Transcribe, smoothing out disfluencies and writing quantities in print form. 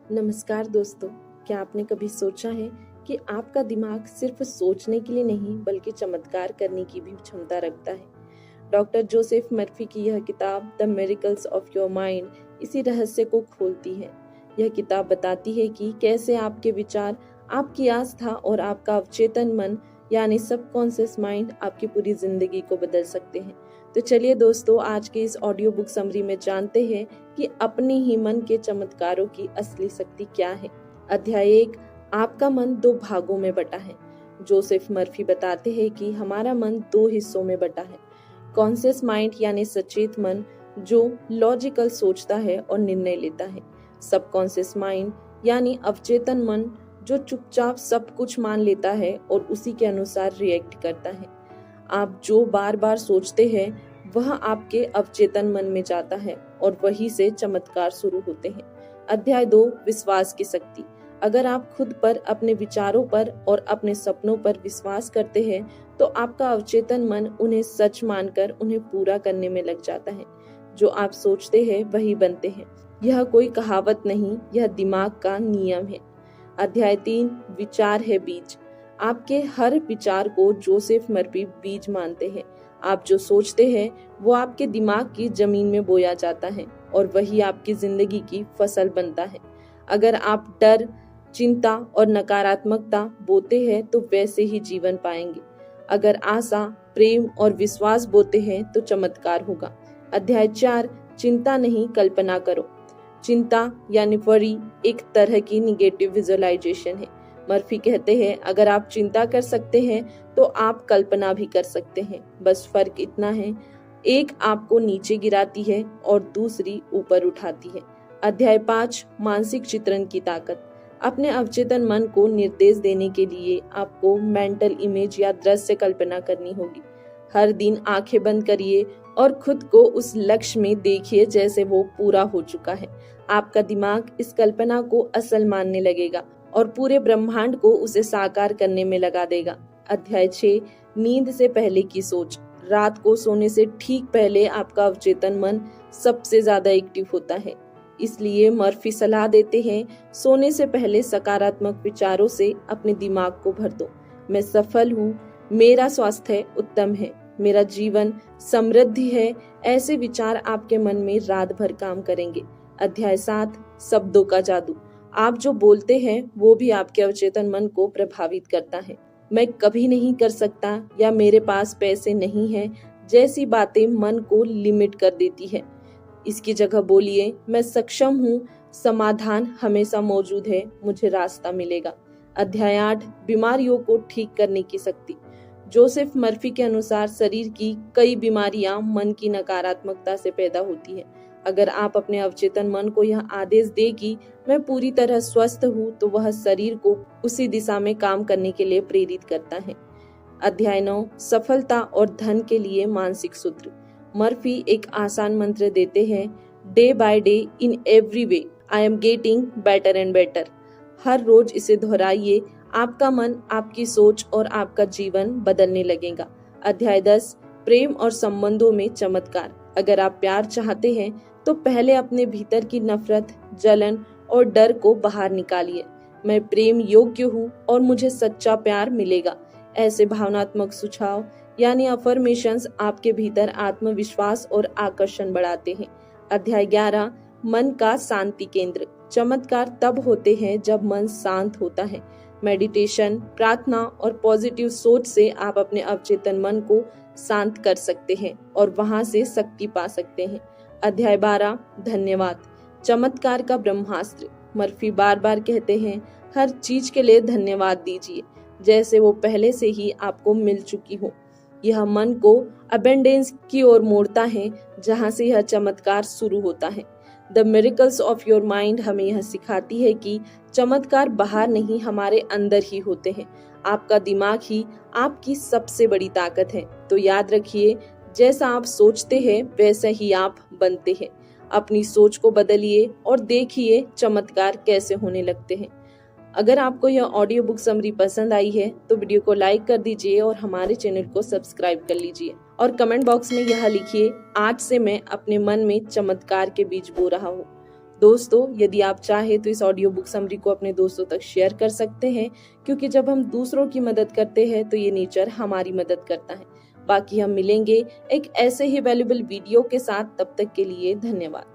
नमस्कार दोस्तों। क्या आपने कभी सोचा है कि आपका दिमाग सिर्फ सोचने के लिए नहीं बल्कि चमत्कार करने की भी क्षमता रखता है। डॉक्टर जोसेफ मर्फी की यह किताब the miracles of your mind इसी रहस्य को खोलती है। यह किताब बताती है कि कैसे आपके विचार, आपकी आस्था और आपका अवचेतन मन यानी सबकॉन्शियस माइंड आपकी पूरी जिंदगी को बदल सकते हैं। तो चलिए दोस्तों, आज के इस ऑडियो बुक समरी में जानते हैं कि अपने ही मन के चमत्कारों की असली शक्ति क्या है। अध्याय 1, आपका मन 2 भागों में बटा है। जोसेफ मर्फी बताते हैं कि हमारा मन 2 हिस्सों में बटा है। कॉन्शियस माइंड यानी सचेत मन जो लॉजिकल सोचता है और निर्णय लेता है। सबकॉन्शियस माइंड यानी अवचेतन मन जो चुपचाप सब कुछ मान लेता है और उसी के अनुसार रिएक्ट करता है। आप जो बार बार सोचते हैं वह आपके अवचेतन मन में जाता है और वहीं से चमत्कार शुरू होते हैं। अध्याय 2, विश्वास की शक्ति। अगर आप खुद पर, अपने विचारों पर और अपने सपनों पर विश्वास करते हैं तो आपका अवचेतन मन उन्हें सच मानकर उन्हें पूरा करने में लग जाता है। जो आप सोचते हैं वही बनते हैं। यह कोई कहावत नहीं, यह दिमाग का नियम है। अध्याय 3, विचार है बीज। आपके हर विचार को जोसेफ मर्फी बीज मानते हैं। आप जो सोचते हैं वो आपके दिमाग की जमीन में बोया जाता है और वही आपकी जिंदगी की फसल बनता है। अगर आप डर, चिंता और नकारात्मकता बोते हैं तो वैसे ही जीवन पाएंगे। अगर आशा, प्रेम और विश्वास बोते हैं तो चमत्कार होगा। अध्याय 4, चिंता नहीं, कल्पना करो। चिंता यानी वरी एक तरह की निगेटिव विजुअलाइजेशन है। मर्फी कहते हैं अगर आप चिंता कर सकते हैं तो आप कल्पना भी कर सकते हैं। बस फर्क इतना है, एक आपको नीचे गिराती है और दूसरी ऊपर उठाती है। अध्याय 5, मानसिक चित्रण की ताकत। अपने अवचेतन मन को निर्देश देने के लिए आपको मेंटल इमेज या दृश्य कल्पना करनी होगी। हर दिन आंखें बंद करिए और खुद को उस लक्ष्य में देखिए जैसे वो पूरा हो चुका है। आपका दिमाग इस कल्पना को असल मानने लगेगा और पूरे ब्रह्मांड को उसे साकार करने में लगा देगा। अध्याय 6, नींद से पहले की सोच। रात को सोने से ठीक पहले आपका अवचेतन मन सबसे ज्यादा एक्टिव होता है। इसलिए मर्फी सलाह देते हैं, सोने से पहले सकारात्मक विचारों से अपने दिमाग को भर दो। मैं सफल हूँ, मेरा स्वास्थ्य उत्तम है, मेरा जीवन समृद्धि है। ऐसे विचार आपके मन में रात भर काम करेंगे। अध्याय 7, शब्दों का जादू। आप जो बोलते हैं वो भी आपके अवचेतन मन को प्रभावित करता है। मैं कभी नहीं कर सकता या मेरे पास पैसे नहीं हैं जैसी बातें मन को लिमिट कर देती है। इसकी जगह बोलिए, मैं सक्षम हूँ, समाधान हमेशा मौजूद है, मुझे रास्ता मिलेगा। अध्याय 8, बीमारियों को ठीक करने की शक्ति। जोसेफ मर्फी के अनुसार शरीर की कई बीमारियां मन की नकारात्मकता से पैदा होती है। अगर आप अपने अवचेतन मन को यह आदेश दे कि मैं पूरी तरह स्वस्थ हूँ तो वह शरीर को उसी दिशा में काम करने के लिए प्रेरित करता है। अध्याय 9, सफलता और धन के लिए मानसिक सूत्र। मर्फी एक आसान मंत्र देते हैं, day by day in every way I am getting better and better. हर रोज इसे दोहराइए, आपका मन, आपकी सोच और आपका जीवन बदलने लगेगा। अध्याय 10, प्रेम और संबंधों में चमत्कार। अगर आप प्यार चाहते हैं तो पहले अपने भीतर की नफरत, जलन और डर को बाहर निकालिए। मैं प्रेम योग्य हूँ और मुझे सच्चा प्यार मिलेगा। ऐसे भावनात्मक सुझाव यानी अफर्मेशंस आपके भीतर आत्मविश्वास और आकर्षण बढ़ाते हैं। अध्याय 11, मन का शांति केंद्र। चमत्कार तब होते हैं जब मन शांत होता है। मेडिटेशन, प्रार्थना और पॉजिटिव सोच से आप अपने अवचेतन मन को शांत कर सकते हैं और वहां से शक्ति पा सकते हैं। अध्याय 12, धन्यवाद, चमत्कार का ब्रह्मास्त्र। मर्फी बार बार कहते हैं, हर चीज के लिए धन्यवाद दीजिए जैसे वो पहले से ही आपको मिल चुकी हो। यह मन को अबेंडेंस की ओर मोड़ता है जहां से यह चमत्कार शुरू होता है। The miracles of your mind हमें यह सिखाती है कि चमत्कार बाहर नहीं, हमारे अंदर ही होते हैं। आपका दिमाग ही आपकी सबसे बड़ी ताकत है। तो याद रखिए, जैसा आप सोचते हैं वैसा ही आप बनते हैं। अपनी सोच को बदलिए और देखिए चमत्कार कैसे होने लगते हैं। अगर आपको यह ऑडियो बुक समरी पसंद आई है तो वीडियो को लाइक कर दीजिए और हमारे चैनल को सब्सक्राइब कर लीजिए और कमेंट बॉक्स में यह लिखिए, आज से मैं अपने मन में चमत्कार के बीज बो रहा हूँ। दोस्तों, यदि आप चाहें तो इस ऑडियो बुक समरी को अपने दोस्तों तक शेयर कर सकते हैं, क्योंकि जब हम दूसरों की मदद करते हैं तो ये नेचर हमारी मदद करता है। बाकी हम मिलेंगे एक ऐसे ही वैल्यूएबल वीडियो के साथ। तब तक के लिए धन्यवाद।